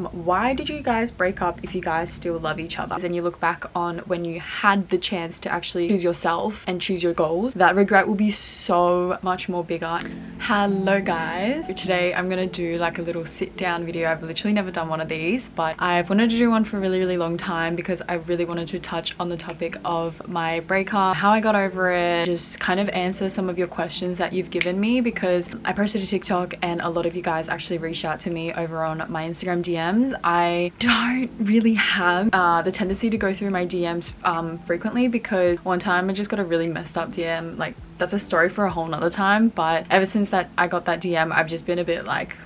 Why did you guys break up if you guys still love each other? And you look back on when you had the chance to actually choose yourself and choose your goals, that regret will be so much more bigger. Hello guys, today I'm gonna do like a little sit down video. I've literally never done one of these, but I've wanted to do one for a really long time because I really wanted to touch on the topic of my breakup, how I got over it, just kind of answer some of your questions that you've given me, because I posted a TikTok and a lot of you guys actually reached out to me over on my Instagram DMs. I don't really have the tendency to go through my DMs frequently, because one time I just got a really messed up DM. Like, that's a story for a whole nother time, but ever since that I got that DM, I've just been a bit like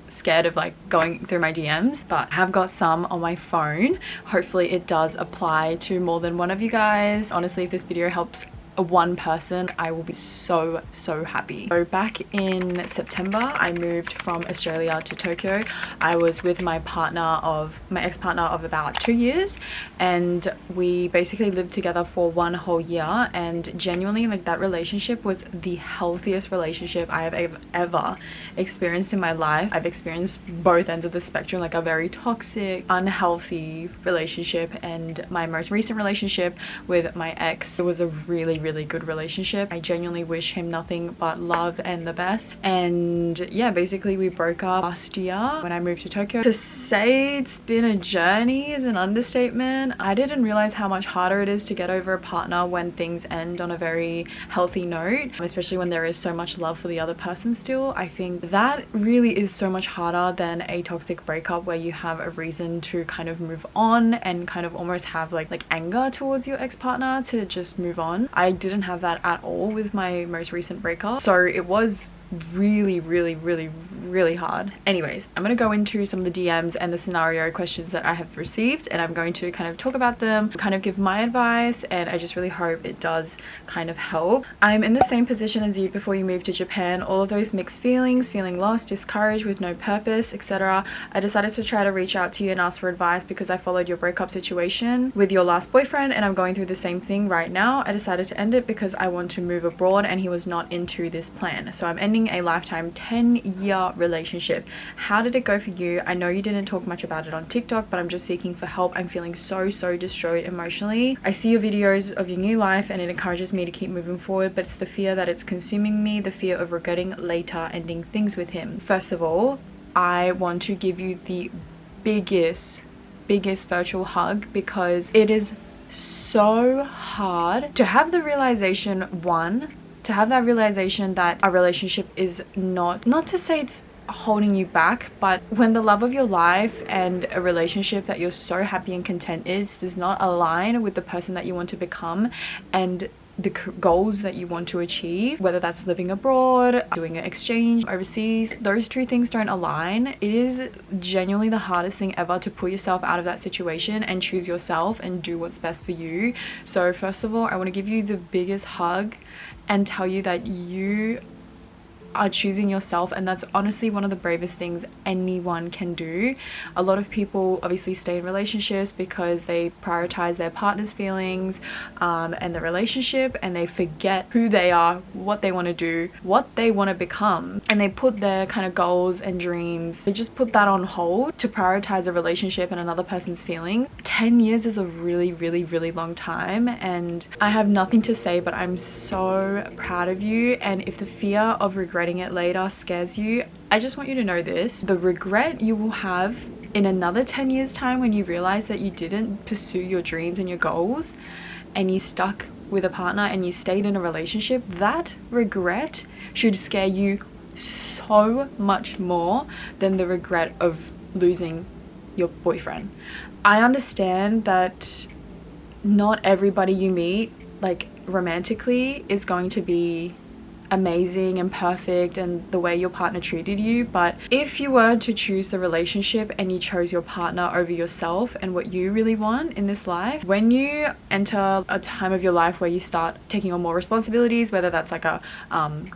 scared of like going through my DMs. But I have got some on my phone. Hopefully it does apply to more than one of you guys. Honestly, if this video helps one person, I will be so happy. So back in September, I moved from Australia to Tokyo. I was with my ex-partner of about 2 years, and we basically lived together for 1 whole year, and genuinely, like, that relationship was the healthiest relationship I have ever experienced in my life. I've experienced both ends of the spectrum, like a very toxic, unhealthy relationship, and my most recent relationship with my ex, it was a really good relationship. I genuinely wish him nothing but love and the best. And yeah, basically we broke up last year when I moved to Tokyo. To say it's been a journey is an understatement. I didn't realize how much harder it is to get over a partner when things end on a very healthy note, especially when there is so much love for the other person still. I think that really is so much harder than a toxic breakup where you have a reason to kind of move on and kind of almost have like anger towards your ex-partner to just move on. I didn't have that at all with my most recent breakup, so it was really hard. Anyways, I'm going to go into some of the DMs and the scenario questions that I have received, and I'm going to kind of talk about them, kind of give my advice, and I just really hope it does kind of help. I'm in the same position as you before you moved to Japan. All of those mixed feelings, feeling lost, discouraged, with no purpose, etc. I decided to try to reach out to you and ask for advice because I followed your breakup situation with your last boyfriend, and I'm going through the same thing right now. I decided to end it because I want to move abroad and he was not into this plan. So I'm ending a lifetime 10-year relationship. How did it go for you? I know you didn't talk much about it on TikTok, but I'm just seeking for help. I'm feeling so destroyed emotionally. I see your videos of your new life and it encourages me to keep moving forward, but it's the fear that it's consuming me, the fear of regretting later ending things with him. First of all, I want to give you the biggest virtual hug, because it is so hard to have the realization, to have that realization that a relationship is not to say it's holding you back, but when the love of your life and a relationship that you're so happy and content does not align with the person that you want to become and the goals that you want to achieve, whether that's living abroad, doing an exchange overseas, those two things don't align, it is genuinely the hardest thing ever to pull yourself out of that situation and choose yourself and do what's best for you. So first of all, I want to give you the biggest hug and tell you that you are choosing yourself, and that's honestly one of the bravest things anyone can do. A lot of people obviously stay in relationships because they prioritize their partner's feelings and the relationship, and they forget who they are, what they want to do, what they want to become, and they put their kind of goals and dreams, they just put that on hold to prioritize a relationship and another person's feeling. 10 years is a really long time, and I have nothing to say, but I'm so proud of you. And if the fear of regretting it later scares you, I just want you to know this: the regret you will have in another 10 years time when you realize that you didn't pursue your dreams and your goals and you stuck with a partner and you stayed in a relationship, that regret should scare you so much more than the regret of losing your boyfriend. I understand that not everybody you meet, like romantically, is going to be amazing and perfect and the way your partner treated you, but if you were to choose the relationship and you chose your partner over yourself and what you really want in this life, when you enter a time of your life where you start taking on more responsibilities, whether that's like a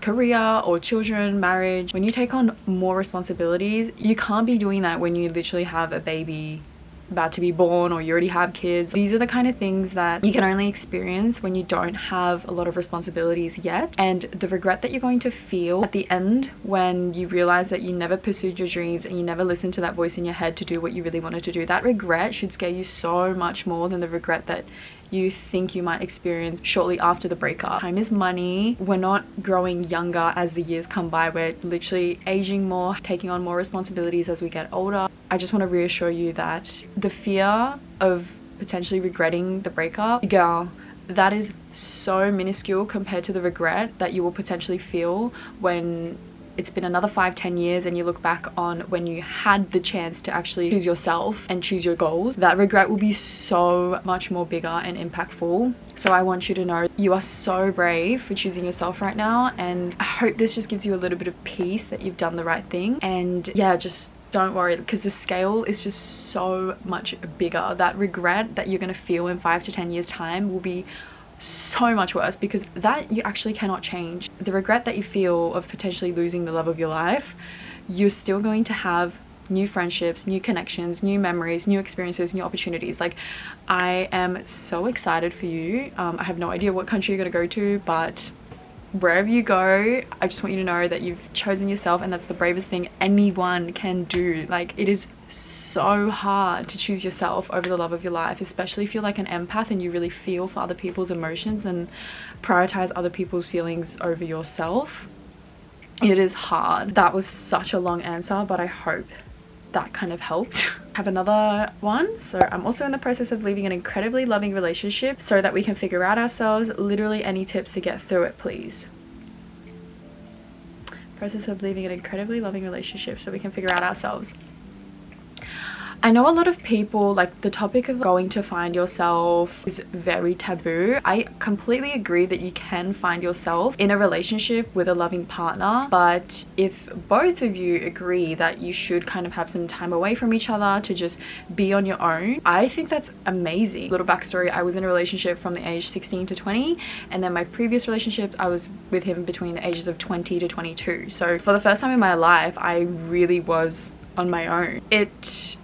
career or children, marriage, when you take on more responsibilities, you can't be doing that when you literally have a baby about to be born or you already have kids. These are the kind of things that you can only experience when you don't have a lot of responsibilities yet. And the regret that you're going to feel at the end when you realize that you never pursued your dreams and you never listened to that voice in your head to do what you really wanted to do, that regret should scare you so much more than the regret that you think you might experience shortly after the breakup. Time is money. We're not growing younger as the years come by. We're literally aging more, taking on more responsibilities as we get older. I just want to reassure you that the fear of potentially regretting the breakup, girl, that is so minuscule compared to the regret that you will potentially feel when it's been another 5-10 years and you look back on when you had the chance to actually choose yourself and choose your goals. That regret will be so much more bigger and impactful. So I want you to know you are so brave for choosing yourself right now, and I hope this just gives you a little bit of peace that you've done the right thing. And yeah, just don't worry, because the scale is just so much bigger. That regret that you're going to feel in 5 to 10 years time will be so much worse, because that you actually cannot change. The regret that you feel of potentially losing the love of your life, you're still going to have new friendships, new connections, new memories, new experiences, new opportunities. Like, I am so excited for you. I have no idea what country you're going to go to, but wherever you go, I just want you to know that you've chosen yourself, and that's the bravest thing anyone can do. Like, it is so hard to choose yourself over the love of your life, especially if you're like an empath and you really feel for other people's emotions and prioritize other people's feelings over yourself. It is hard. That was such a long answer, but I hope that kind of helped. Have another one. So I'm also in the process of leaving an incredibly loving relationship so that we can figure out ourselves. Literally any tips to get through it, please. Process of leaving an incredibly loving relationship so we can figure out ourselves. I know a lot of people, like, the topic of going to find yourself is very taboo. I completely agree that you can find yourself in a relationship with a loving partner, but if both of you agree that you should kind of have some time away from each other to just be on your own, I think that's amazing. Little backstory, I was in a relationship from the age 16 to 20, and then my previous relationship, I was with him between the ages of 20 to 22. So for the first time in my life, I really was on my own. It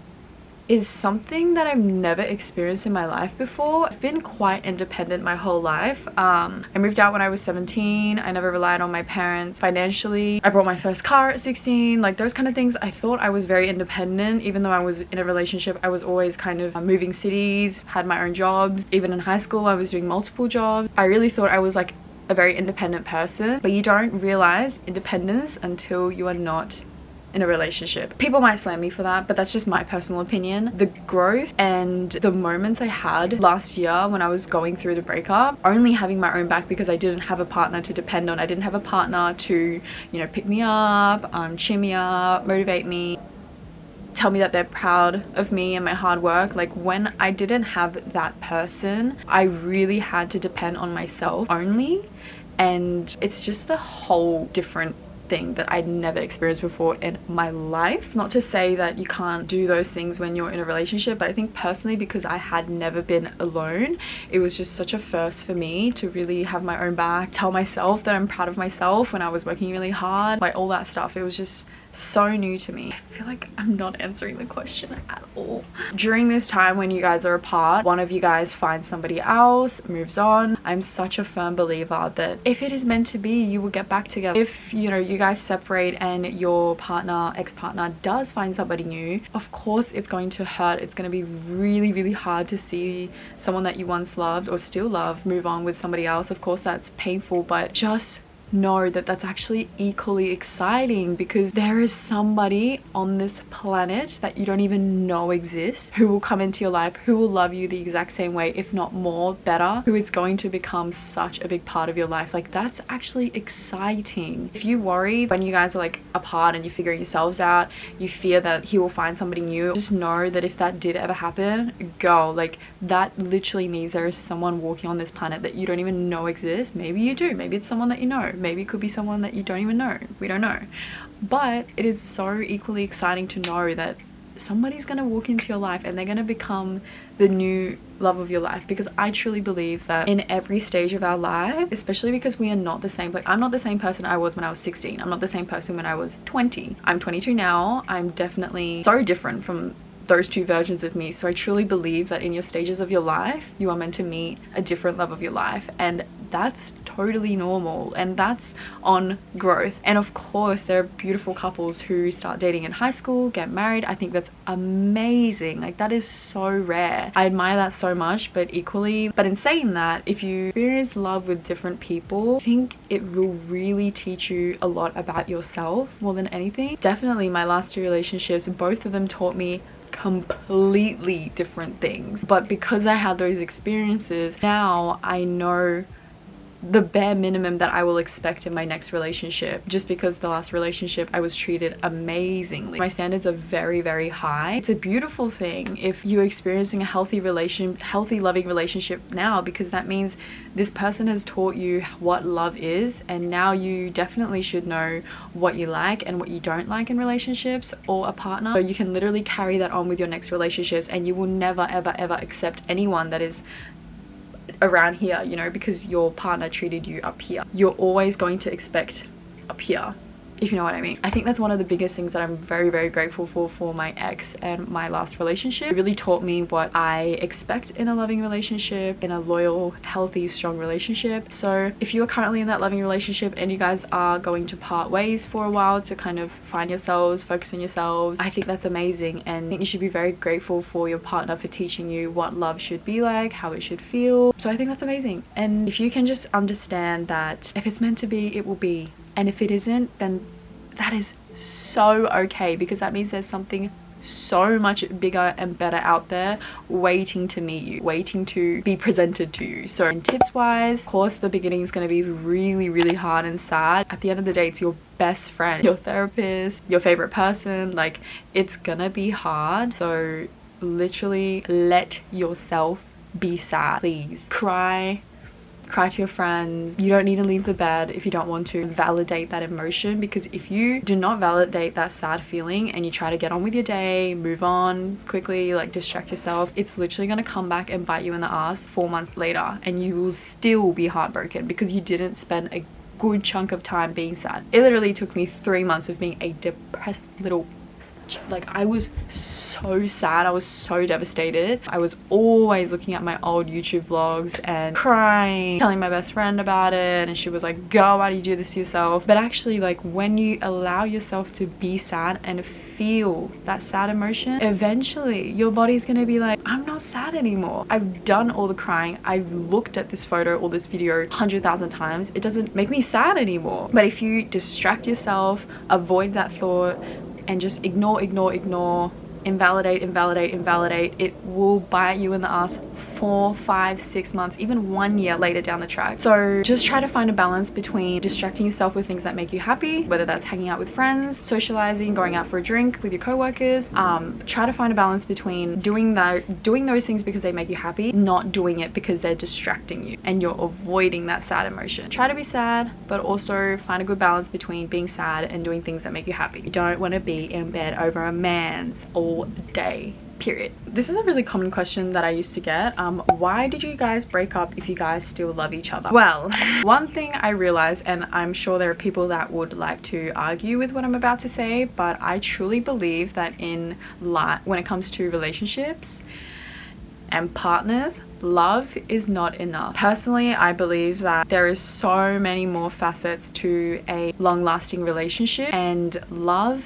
is something that I've never experienced in my life before. I've been quite independent my whole life. I moved out when I was 17. I never relied on my parents financially. I bought my first car at 16. Like, those kind of things. I thought I was very independent. Even though I was in a relationship, I was always kind of moving cities, had my own jobs. Even in high school, I was doing multiple jobs. I really thought I was like a very independent person, but you don't realize independence until you are not in a relationship. People might slam me for that, but that's just my personal opinion. The growth and the moments I had last year when I was going through the breakup, only having my own back because I didn't have a partner to depend on. I didn't have a partner to, you know, pick me up, cheer me up, motivate me, tell me that they're proud of me and my hard work. Like, when I didn't have that person, I really had to depend on myself only, and it's just a whole different thing that I'd never experienced before in my life. It's not to say that you can't do those things when you're in a relationship, but I think personally, because I had never been alone, it was just such a first for me to really have my own back, tell myself that I'm proud of myself when I was working really hard, like all that stuff. It was just so new to me. I feel like I'm not answering the question at all. During this time when you guys are apart, one of you guys finds somebody else, moves on. I'm such a firm believer that if it is meant to be, you will get back together. If, you know, you guys separate and your partner, ex-partner, does find somebody new, of course it's going to hurt. It's going to be really, really hard to see someone that you once loved or still love move on with somebody else. Of course that's painful, but just know that that's actually equally exciting, because there is somebody on this planet that you don't even know exists who will come into your life, who will love you the exact same way, if not more, better, who is going to become such a big part of your life. Like, that's actually exciting. If you worry when you guys are like apart and you figure yourselves out, you fear that he will find somebody new, just know that if that did ever happen, go. Like, that literally means there is someone walking on this planet that you don't even know exists. Maybe you do, maybe it's someone that you know, maybe it could be someone that you don't even know. We don't know. But it is so equally exciting to know that somebody's going to walk into your life and they're going to become the new love of your life. Because I truly believe that in every stage of our life, especially because we are not the same, like, I'm not the same person I was when I was 16. I'm not the same person when I was 20. I'm 22 now. I'm definitely so different from those two versions of me. So I truly believe that in your stages of your life, you are meant to meet a different love of your life, and that's totally normal, and that's on growth. And of course, there are beautiful couples who start dating in high school, get married. I think that's amazing. Like, that is so rare. I admire that so much. But equally, but in saying that, if you experience love with different people, I think it will really teach you a lot about yourself more than anything. Definitely my last two relationships, both of them taught me completely different things. But because I had those experiences, now I know the bare minimum that I will expect in my next relationship. Just because the last relationship I was treated amazingly. My standards are very, very high. It's a beautiful thing if you're experiencing a healthy loving relationship now, because that means this person has taught you what love is, and now you definitely should know what you like and what you don't like in relationships or a partner. So you can literally carry that on with your next relationships, and you will never ever ever accept anyone that is around here, you know, because your partner treated you up here. You're always going to expect up here, if you know what I mean. I think that's one of the biggest things that I'm very, very grateful for my ex and my last relationship. It really taught me what I expect in a loving relationship, in a loyal, healthy, strong relationship. So if you are currently in that loving relationship and you guys are going to part ways for a while to kind of find yourselves, focus on yourselves, I think that's amazing. And I think you should be very grateful for your partner for teaching you what love should be like, how it should feel. So I think that's amazing. And if you can just understand that if it's meant to be, it will be. And if it isn't, then that is so okay, because that means there's something so much bigger and better out there waiting to meet you, waiting to be presented to you. So in tips wise, of course the beginning is going to be really, really hard and sad. At the end of the day, it's your best friend, your therapist, your favorite person. Like, it's gonna be hard. So literally let yourself be sad. Please cry to your friends. You don't need to leave the bed if you don't want to. Validate that emotion, because if you do not validate that sad feeling and you try to get on with your day, move on quickly, like distract yourself, it's literally going to come back and bite you in the ass 4 months later, and you will still be heartbroken because you didn't spend a good chunk of time being sad. It literally took me 3 months of being a depressed little, like, I was so sad. I was so devastated. I was always looking at my old YouTube vlogs and crying, telling my best friend about it, and she was like, girl, why do you do this to yourself? But actually, like, when you allow yourself to be sad and feel that sad emotion, eventually your body's gonna be like, I'm not sad anymore. I've done all the crying. I've looked at this photo or this video 100,000 times. It doesn't make me sad anymore. But if you distract yourself, avoid that thought, and just ignore, invalidate, it will bite you in the ass 4, 5, 6 months, even 1 year later down the track. So just try to find a balance between distracting yourself with things that make you happy, whether that's hanging out with friends, socializing, going out for a drink with your co-workers. Try to find a balance between doing those things because they make you happy, not doing it because they're distracting you and you're avoiding that sad emotion. Try to be sad, but also find a good balance between being sad and doing things that make you happy. You don't want to be in bed over a man's all day, period. This is a really common question that I used to get. Why did you guys break up if you guys still love each other? Well, one thing I realized, and I'm sure there are people that would like to argue with what I'm about to say, but I truly believe that in life, when it comes to relationships and partners, love is not enough. Personally, I believe that there is so many more facets to a long-lasting relationship, and love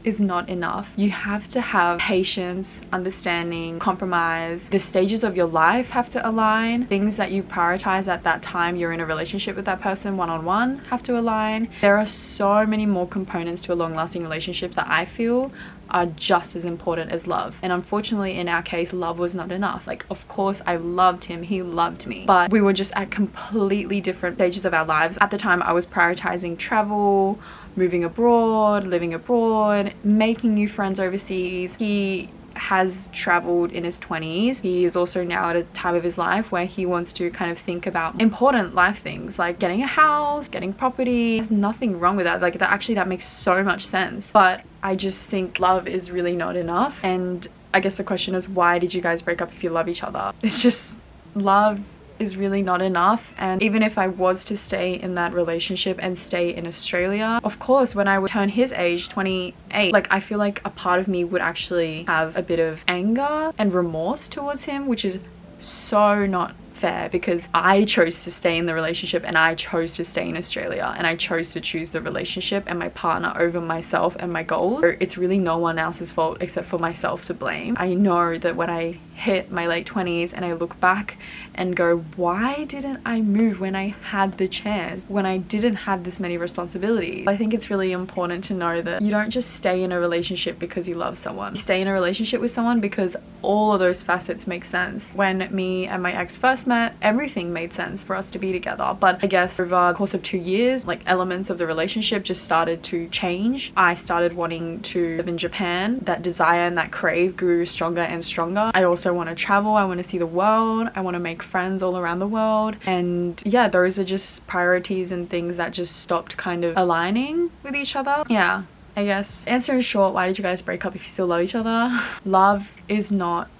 is not enough. You have to have patience, understanding, compromise. The stages of your life have to align. Things that you prioritize at that time you're in a relationship with that person one-on-one have to align. There are so many more components to a long-lasting relationship that I feel are just as important as love. And unfortunately, in our case, love was not enough. Like, of course I loved him, he loved me, but we were just at completely different stages of our lives. At the time, I was prioritizing travel, moving abroad, living abroad, making new friends overseas. He has traveled in his 20s. He is also now at a time of his life where he wants to kind of think about important life things like getting a house, getting property. There's nothing wrong with that. Like, that makes so much sense. But I just think love is really not enough. And I guess the question is, why did you guys break up if you love each other? It's just, love is really not enough. And even if I was to stay in that relationship and stay in Australia, of course when I would turn his age, 28, like I feel like a part of me would actually have a bit of anger and remorse towards him, which is so not fair, because I chose to stay in the relationship and I chose to stay in Australia and I chose to choose the relationship and my partner over myself and my goals. So it's really no one else's fault except for myself to blame. I know that when I hit my late 20s and I look back and go, why didn't I move when I had the chance, when I didn't have this many responsibilities? I think it's really important to know that you don't just stay in a relationship because you love someone. You stay in a relationship with someone because all of those facets make sense. When me and my ex first met, everything made sense for us to be together, but I guess over the course of 2 years, like elements of the relationship just started to change. I started wanting to live in Japan. That desire and that crave grew stronger and stronger. I also want to travel. I want to see the world. I want to make friends all around the world. And yeah, those are just priorities and things that just stopped kind of aligning with each other. Yeah, I guess answer is short. Why did you guys break up if you still love each other? Love is not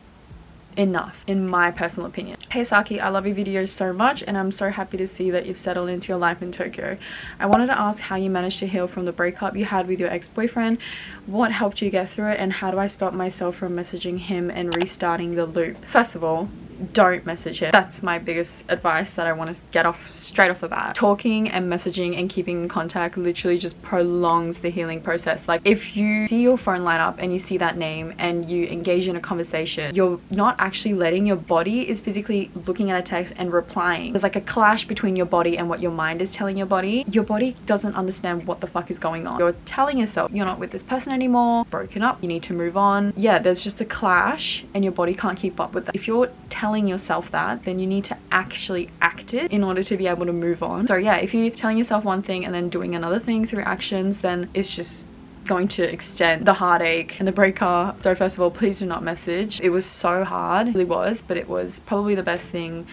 enough, in my personal opinion. Hey Saki, I love your videos so much and I'm so happy to see that you've settled into your life in Tokyo. I wanted to ask how you managed to heal from the breakup you had with your ex-boyfriend. What helped you get through it, and how do I stop myself from messaging him and restarting the loop? First of all, don't message him. That's my biggest advice that I want to get off straight off the bat. Talking and messaging and keeping in contact literally just prolongs the healing process. Like if you see your phone light up and you see that name and you engage in a conversation, you're not actually letting your body is physically looking at a text and replying. There's like a clash between your body and what your mind is telling your body. Your body doesn't understand what the fuck is going on. You're telling yourself you're not with this person anymore, broken up, you need to move on. Yeah, there's just a clash and your body can't keep up with that. If you're telling yourself that, then you need to actually act it in order to be able to move on. So yeah, if you're telling yourself one thing and then doing another thing through actions, then it's just going to extend the heartache and the breakup. So first of all, please do not message. It was so hard, it really was, but it was probably the best thing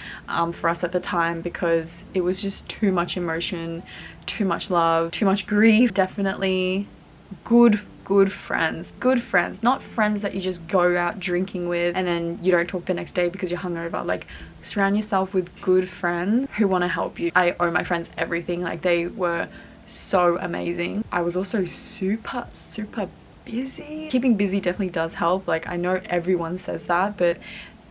for us at the time, because it was just too much emotion, too much love, too much grief. Definitely good friends, not friends that you just go out drinking with and then you don't talk the next day because you're hungover. Like, surround yourself with good friends who want to help you. I owe my friends everything. Like, they were so amazing. I was also super busy. Keeping busy definitely does help. Like, I know everyone says that, but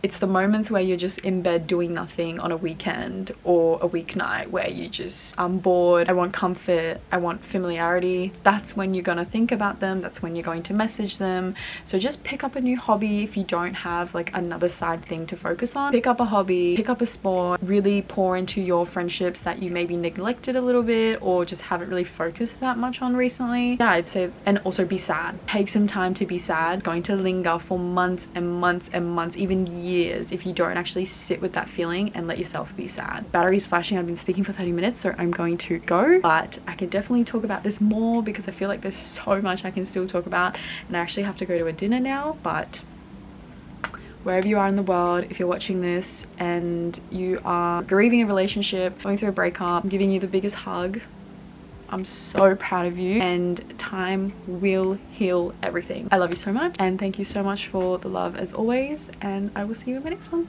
it's the moments where you're just in bed doing nothing on a weekend or a weeknight where you just, I'm bored, I want comfort, I want familiarity. That's when you're gonna think about them. That's when you're going to message them. So just pick up a new hobby if you don't have like another side thing to focus on. Pick up a hobby, pick up a sport, really pour into your friendships that you maybe neglected a little bit or just haven't really focused that much on recently. Yeah, I'd say, and also be sad. Take some time to be sad. It's going to linger for months and months and months, even years, if you don't actually sit with that feeling and let yourself be sad. Battery's flashing. I've been speaking for 30 minutes, so I'm going to go, but I can definitely talk about this more because I feel like there's so much I can still talk about, and I actually have to go to a dinner now. But wherever you are in the world, if you're watching this and you are grieving a relationship, going through a breakup, I'm giving you the biggest hug. I'm so proud of you, and time will heal everything. I love you so much, and thank you so much for the love as always, and I will see you in my next one.